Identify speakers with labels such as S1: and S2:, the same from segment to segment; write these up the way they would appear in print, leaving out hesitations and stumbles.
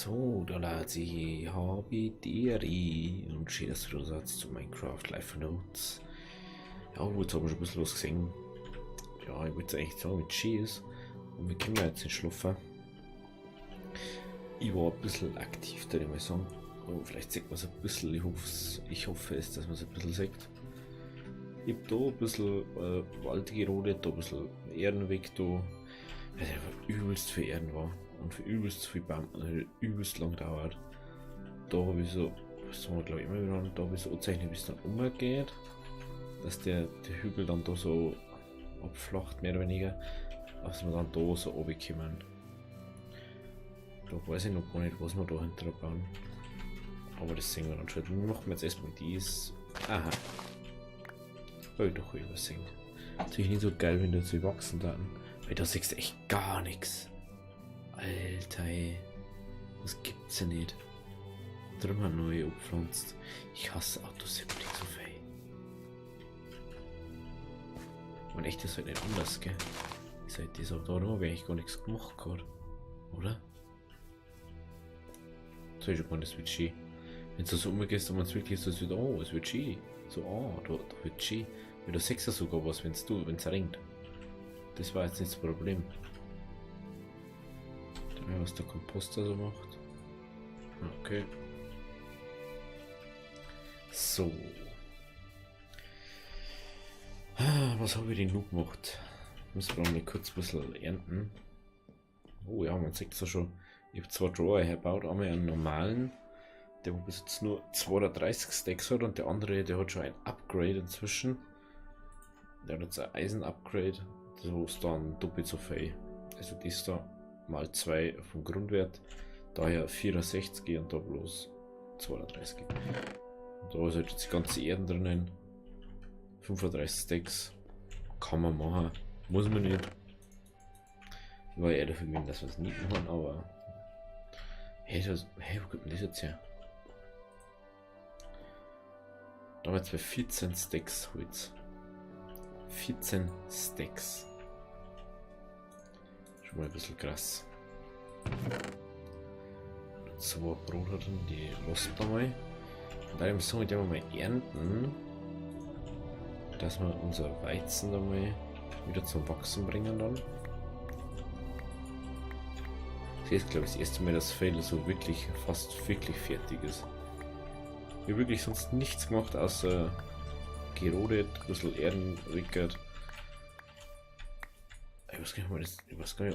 S1: So, da ladet sie Habiteri und schön, dass du da sagst zu Minecraft Live Notes. Ja, jetzt haben wir schon ein bisschen was gesehen. Ja, ich würde eigentlich sagen, mit Cheese. Und wir können jetzt nicht schlafen. Ich war ein bisschen aktiv, würde ich mal sagen. Und vielleicht sieht man es ein bisschen. Ich hoffe es, dass man es ein bisschen sieht. Ich habe da ein bisschen Wald gerodet, da ein bisschen Erdenweg da. Weil der einfach übelst viel Erden war. Und für übelst viel Baum, also übelst lang dauert. Da habe ich so, was haben wir glaube ich immer wieder, da habe ich so angezeichnet, wie es dann umgeht. Dass der Hügel dann da so abflacht, mehr oder weniger. Dass wir dann da so runterkommen. Da weiß ich noch gar nicht, was wir da hinter bauen. Aber das sehen wir dann schon. Wir machen jetzt erstmal dies. Aha. Habe ich doch übersehen. Natürlich nicht so geil, wenn da zu wachsen dann. Weil da siehst du echt gar nichts. Alter, ey. Das gibt's ja nicht. Drum haben neue abgepflanzt. Ich hasse Autos wirklich so viel. Und echt, das ist halt nicht anders, gell? Seit dieser da habe ich eigentlich gar nichts gemacht gerade. Oder? So ist schon gar nicht, das wird schön. Wenn du so umgehst, dann meinst du wirklich so, es wird, oh, es wird schön. So, oh, da wird schön. Weil du siehst ja sogar was, wenn es regnet. Das war jetzt nicht das Problem. Was der Komposter so macht. Okay. So. Was habe ich denn noch gemacht? Müssen wir mal kurz ein bisschen ernten. Oh ja, man sieht es ja schon. Ich habe zwei Drawer hergebaut. Einmal einen normalen, der bis jetzt nur 230 Stacks hat, und der andere, der hat schon ein Upgrade inzwischen. Der hat jetzt ein Eisen-Upgrade. Das ist dann doppelt so viel. Also das da mal 2 vom Grundwert, daher 64 und da bloß 32. Und da ist halt jetzt die ganze Erden drinnen, 35 Stacks, kann man machen, muss man nicht. Ich war eher dafür gewesen, dass wir es nicht machen, aber hey, wo gibt denn das jetzt her? Da haben wir jetzt bei 14 Stacks Holz. 14 Stacks. Mal ein bisschen krass. So, Brot hat dann die lassen wir mal. Und da so, mit dem wir mal ernten, dass wir unser Weizen da mal wieder zum Wachsen bringen dann. Das ist glaube ich das erste Mal, dass Fail so wirklich fast wirklich fertig ist. Ich habe wirklich sonst nichts gemacht, außer gerodet, ein bisschen Erden rickert. Ich weiß gar nicht, ob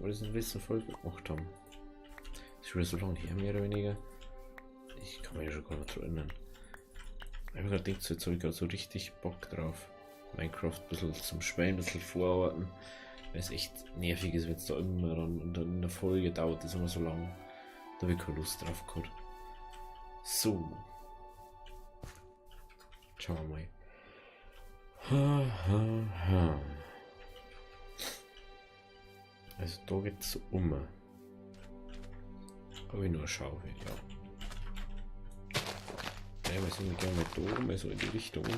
S1: wir das in der letzten Folge gemacht haben. Das ist schon wieder so lange her, mehr oder weniger. Ich kann mich ja schon gar nicht so erinnern. Ich habe gerade gedacht, jetzt habe ich gerade so richtig Bock drauf. Minecraft ein bisschen zum Spielen, ein bisschen vorarbeiten. Weil es echt nervig ist, wenn es da immer und dann in der Folge dauert das immer so lang. Da habe ich keine Lust drauf gehabt. So. Schauen wir mal. Also da geht es um. Habe ich nur eine Schaufel, ja. Ja, wir sind gerne mal da oben, also in die Richtung um.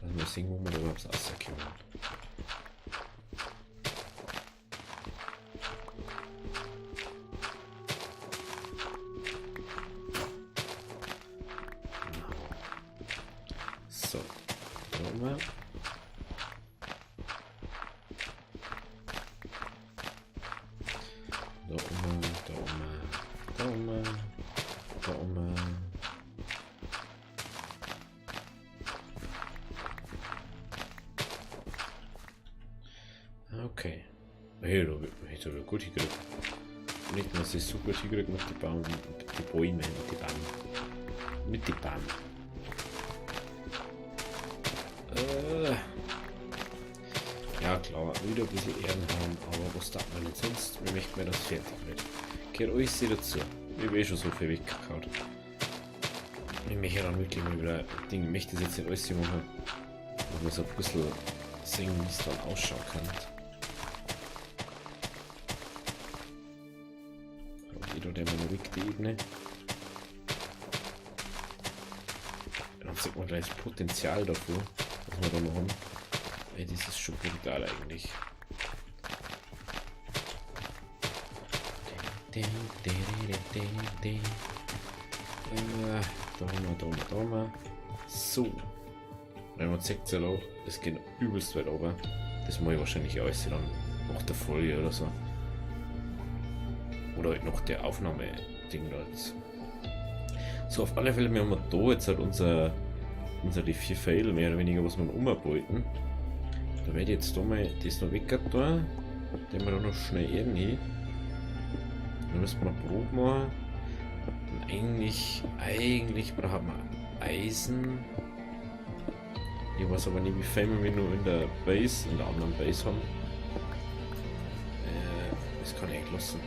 S1: Also wir sehen, wo wir da überhaupt rauskommen. So, da oben. Okay. Hey, da hätte ich gut hingekriegt. Nicht nur, dass ich so gut hingekriegt mit den Bäumen, mit den Bäumen. Ja klar, wieder ein bisschen Ehren haben, aber was darf man nicht sonst? Wir möchten, dass es fertig wird. Gehört alles dazu. Ich habe schon so viel weggekaut. Ich möchte dann wirklich mal wieder Dinge, ich möchte das jetzt nicht alles hier machen, dass man so ein bisschen sehen, wie es dann ausschauen kann. Jeder, der mal weg die Ebene. Dann sieht man gleich das Potenzial dafür, was wir da noch haben. Ey, das ist schon brutal eigentlich. Da haben wir. So. Wenn man zeigt, es geht übelst weit runter. Das mache ich wahrscheinlich alles dann nach der Folge oder so. Oder halt noch der Aufnahme-Ding da jetzt. So, auf alle Fälle, wir haben da jetzt halt unsere die 4 Pfeile mehr oder weniger, was wir umbauten. Da werde ich jetzt da mal das noch weg tun. Den wir da noch schnell irgendwie. Dann müssen wir noch Brot machen. Und eigentlich brauchen wir Eisen. Ich weiß aber nicht, wie viel wir nur in der Base, in der anderen Base haben. Das kann ich echt lassen.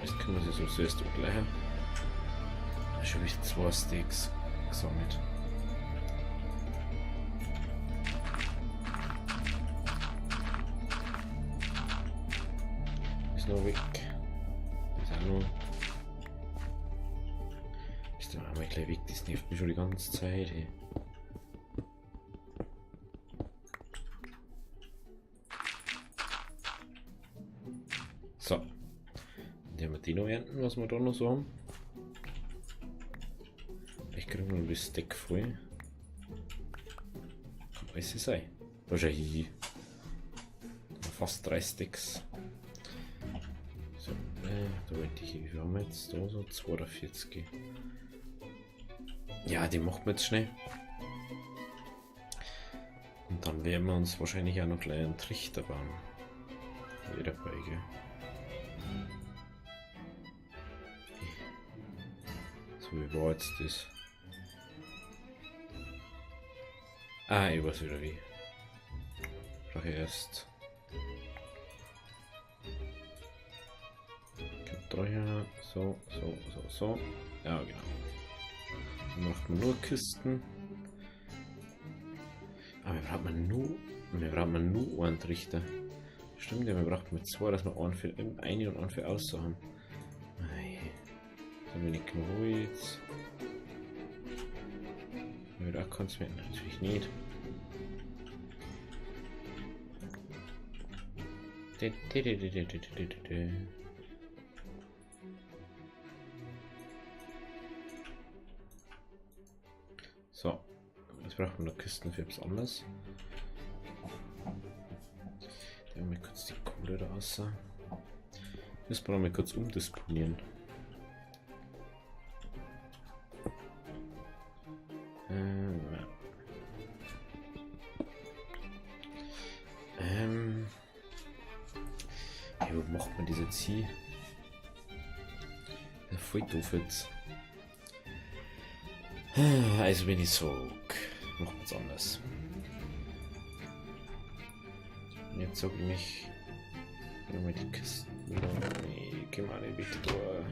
S1: Das können wir sich so zuerst gleich. Da schon wieder 2 Sticks gesammelt. Ist noch weg. Ist auch noch. Ist dann einmal gleich weg, das nervt mich schon die ganze Zeit. Ey. So. Dann haben wir die noch ernten, was wir da noch so haben. Ich kriege noch ein Stack voll. Kann alles sein. Wahrscheinlich fast 3 Stacks. So, da wollte ich, wie viel haben wir jetzt da so? 42. Ja, die machen wir jetzt schnell. Und dann werden wir uns wahrscheinlich auch noch gleich einen Trichter bauen. Wieder dabei, gell? So, wie war jetzt das? Ah, ich weiß wieder wie. Brauche ich erst. Drei, so. Ja, genau. Dann macht man nur Kisten. Aber wir brauchen nur einen Trichter. Stimmt, ja, wir brauchen mit 2, dass wir einen für eine und einen für außer haben. So wenig Holz. Aber da kann es mir natürlich nicht. So, jetzt brauchen wir noch Kisten für etwas anderes. Dann haben wir kurz die Kohle da raus. Das brauchen wir kurz umdisponieren. Hey, wo macht man diese Zieh? Ja, voll doof jetzt. Also wenn ich so machen wir es anders. Jetzt sag ich mich mal die Kisten. Nee, geh mal nicht Victor.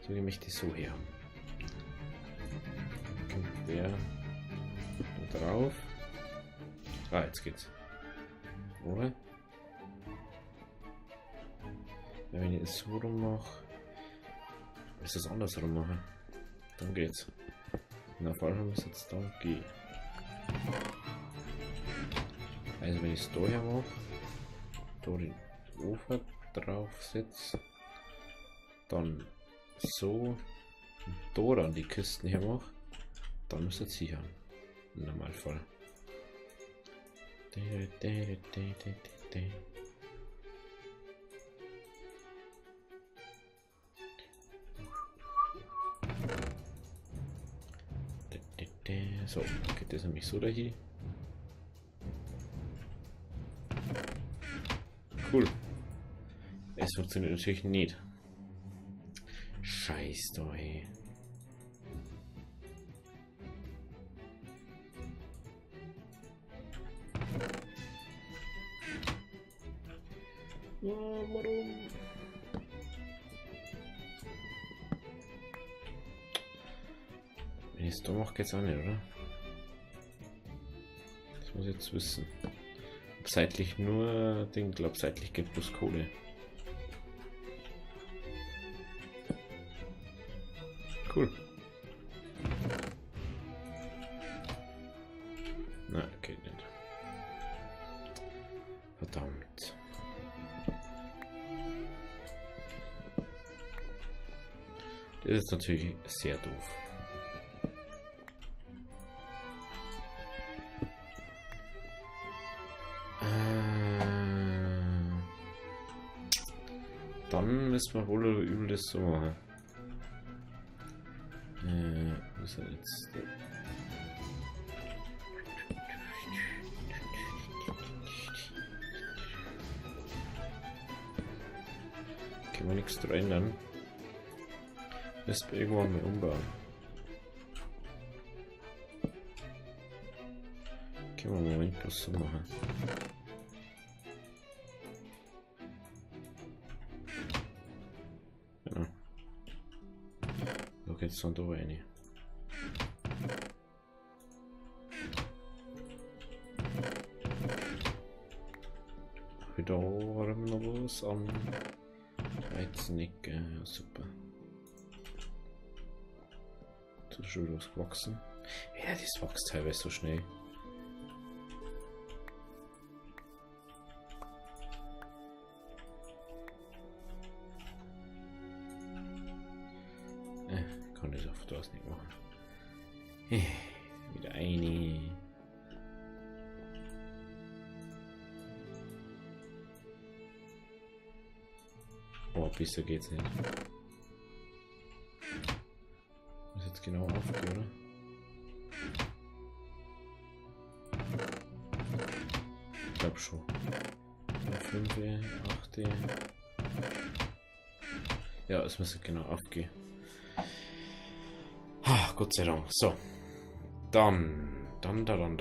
S1: So, ich möchte so her. Kommt der da drauf. Ah, jetzt geht's. Oder? Ja, wenn ich es so rum mache, ist das anders rum machen. Dann geht's. Na, vor allem ist jetzt dann gehen. Also wenn ich es da her mache, da den Ofen drauf setze, dann so da dann die Kisten her mache, dann müsste es hier haben. Im Normalfall. So, geht das nämlich so dahin. Cool. Es funktioniert natürlich nicht. Scheiß doch, ey. Oh, warum? Wenn ich es da mache, geht's auch nicht, oder? Das muss ich jetzt wissen. Ob seitlich nur Ding, glaube seitlich geht bloß Kohle. Cool. Na, geht nicht. Verdammt. Das ist natürlich sehr doof. Dann müssen wir wohl oder übel das so machen. Was ist jetzt? Können wir nichts dran ändern. Müssen wir irgendwann mal umbauen. Können wir im Moment bloß so machen. Genau. Da geht's dann da rein. Da haben wir noch was am Weizenecke. Ja, super. Das ist schon was gewachsen. Ja, das wächst teilweise so schnell. Kann das auf das nicht machen. Wieder eine. Oh, besser geht's nicht. Muss jetzt genau aufgehen, oder? Ich glaube schon. 5, 8. Ja, es müsste genau aufgehen. Ah, Gott sei Dank. So. Dann. Den machen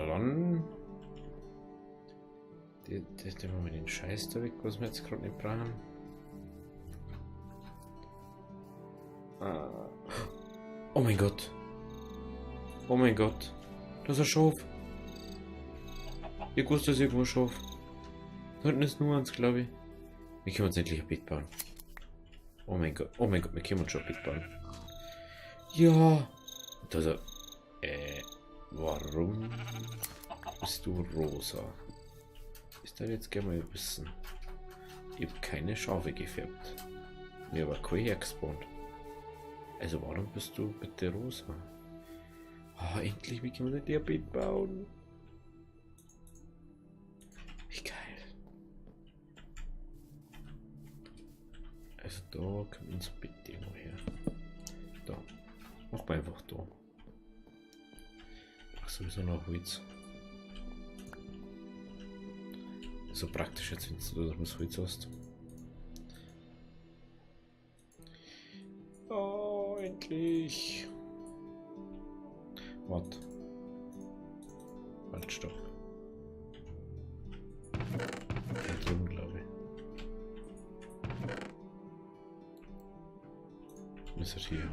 S1: wir den Scheiß da weg, was wir jetzt gerade nicht brauchen. Oh mein Gott. Oh mein Gott. Das ist ein Schaf. Ich wusste, dass irgendwo ein Schaf. Da hinten ist nur eins, glaube ich. Wir können uns endlich ein Bett bauen. Oh mein Gott, wir können uns schon ein Bett bauen. Ja. Das ist warum bist du rosa? Ich darf jetzt gerne mal wissen. Ich habe keine Schafe gefärbt. Mir aber kein hergespawnt. Also warum bist du bitte rosa? Oh, endlich, wie können wir dir Bett bauen? Wie geil. Also da kommt unser Bett irgendwo her. Da. Mach mal einfach da. Ach, sowieso noch Holz. So praktisch jetzt, wenn du da was Holz hast. Oh, endlich. Warte. Halt, stopp. Da drüben, glaube ich. Ist er hier.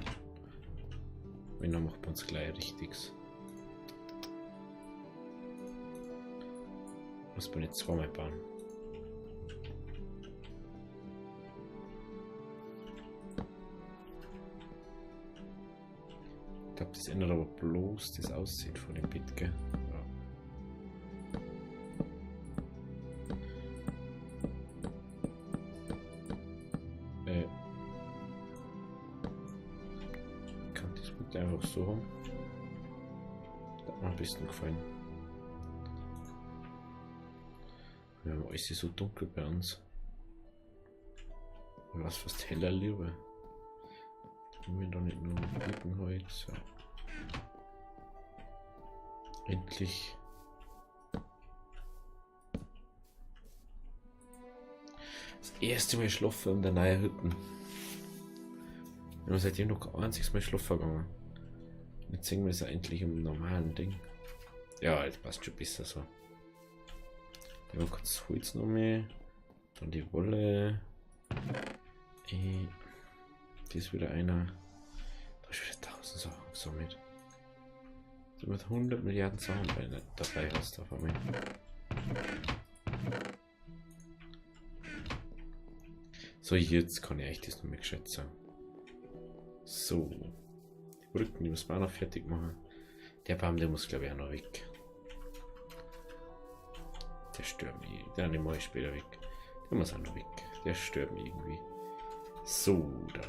S1: Wenn er macht man es gleich richtiges. Muss man jetzt zweimal bauen. Ich glaube, das ändert aber bloß das Aussehen von dem Bett, gell? Ja. Kann das bitte einfach so haben? Das hat mir am besten gefallen. Wir haben alles so dunkel bei uns. Ich weiß fast heller lieber. Haben wir da nicht nur Birkenholz. Ja. Endlich. Das erste Mal schlafen in der neuen Hütte. Wir haben seitdem noch kein einziges Mal schlafen gegangen. Jetzt sehen wir es endlich im normalen Ding. Ja, jetzt passt schon besser so. Ja, kurz Holz noch mehr. Dann die Wolle. Die ist wieder einer. Da ist wieder 1000 Sachen gesammelt. Du mit 100 Milliarden Sachen dabei hast auf einmal. So, jetzt kann ich echt das noch mehr gescheit sagen. So. Die Brücken, die müssen wir auch noch fertig machen. Der Baum, der muss glaube ich auch noch weg. Der stört mich. Den mache ich später weg. Der muss auch noch weg. Der stört mich irgendwie. So, da.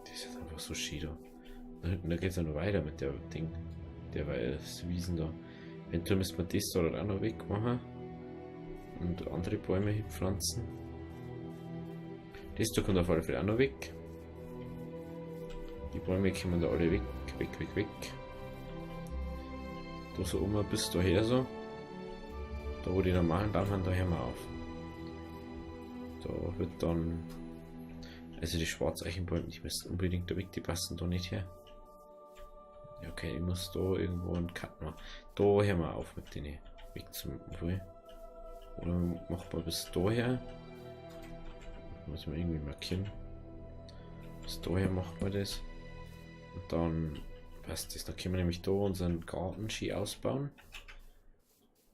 S1: Das ist jetzt einfach so schieder. Da geht es ja noch weiter mit der Ding. Der Wiesen da. Eventuell müssen wir das da auch noch wegmachen. Und andere Bäume pflanzen. Das da kommt auf alle Fälle auch noch weg. Die Bäume kommen da alle weg. Weg. Da so bis daher so. Da wo die normalen Bäume haben, da hören wir auf. Da wird dann. Also die Schwarzeichenbäume, die müssen unbedingt da weg, die passen da nicht her. Ja, okay, ich muss da irgendwo einen Cut machen. Da hören wir auf mit denen. Weg zum Wohl. Oder macht man bis daher. Muss man irgendwie markieren. Bis daher macht man das. Und dann passt das. Dann können wir nämlich da unseren Gartenski ausbauen.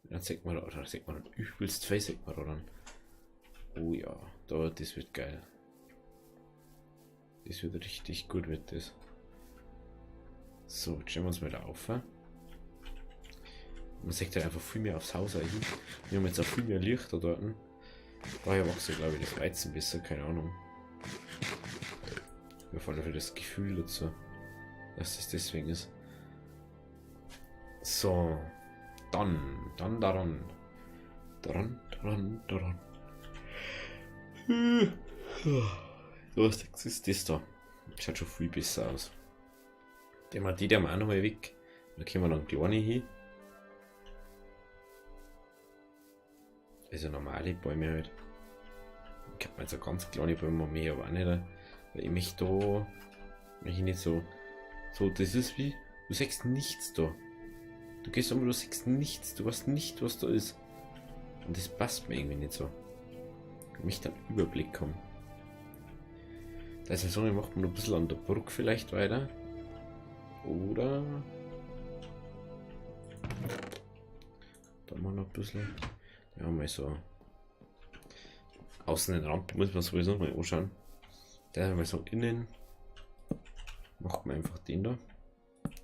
S1: Dann sieht man dann übelst viel, sieht man da dann. Oh ja, das wird geil. Das wird richtig gut, wird das. So, jetzt stellen wir uns mal da auf. Man sieht ja einfach viel mehr aufs Haus eigentlich. Wir haben jetzt auch viel mehr Licht da dort. Daher wächst glaube ich das Weizen besser, keine Ahnung. Mir fällt dafür das Gefühl dazu, dass das deswegen ist. So, daran. Was ist das da? Schaut schon viel besser aus. Die haben wir auch nochmal weg. Da können wir dann kleine hin. Also normale Bäume halt. Ich habe jetzt so ganz kleine Bäume mehr, aber auch nicht. Weil ich möchte da nicht so. So, das ist wie. Du siehst nichts da. Du gehst um, du siehst nichts. Du weißt nicht, was da ist. Und das passt mir irgendwie nicht so. Ich möchte einen Überblick haben. Das ist so, macht man noch ein bisschen an der Brücke vielleicht weiter. Oder. Da mal noch ein bisschen. Ja, mal so. Außen den Rand muss man sowieso mal anschauen. Der mal so innen. Macht man einfach den da.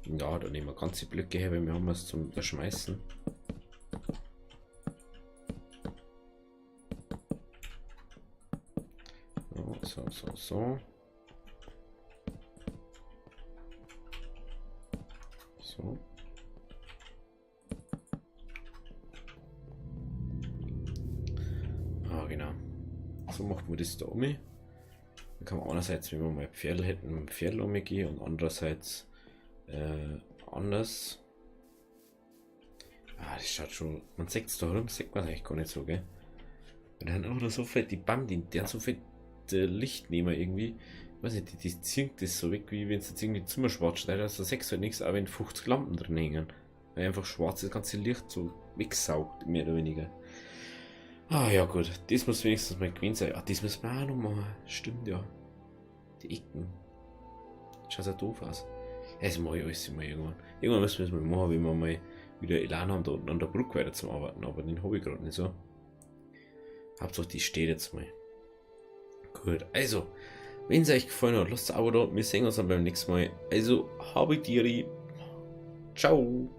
S1: Ja, da nehmen wir ganze Blöcke her, weil wir haben was zum Schmeißen. So. So. Ah, genau. So macht man das da um. Dann kann man einerseits, wenn wir mal Pferd hätten, mit dem Pferd umgehen und andererseits anders. Ah, das schaut schon. Man sieht es da rum, sieht man eigentlich gar nicht so, gell? Und dann auch noch so fett die Banden, die haben so fett Licht nehmen irgendwie. Ich weiß nicht, die ziehen das so weg, wie wenn es jetzt irgendwie Zimmer schwarz schneidet. Also sechs halt nichts, aber wenn 50 Lampen drin hängen. Weil einfach schwarz das ganze Licht so wegsaugt, mehr oder weniger. Ah ja gut, das muss wenigstens mal gewesen sein. Ah, das müssen wir auch noch machen. Stimmt ja. Die Ecken. Schaut ja doof aus. Das mache ich alles immer irgendwann. Irgendwann müssen wir es mal machen, wenn wir mal wieder Elan haben, da unten an der Brücke weiter zum Arbeiten. Aber den habe ich gerade nicht so. Hauptsache die steht jetzt mal. Gut, also, wenn es euch gefallen hat, lasst ein Abo da. Wir sehen uns dann beim nächsten Mal. Also, habe die. Ciao.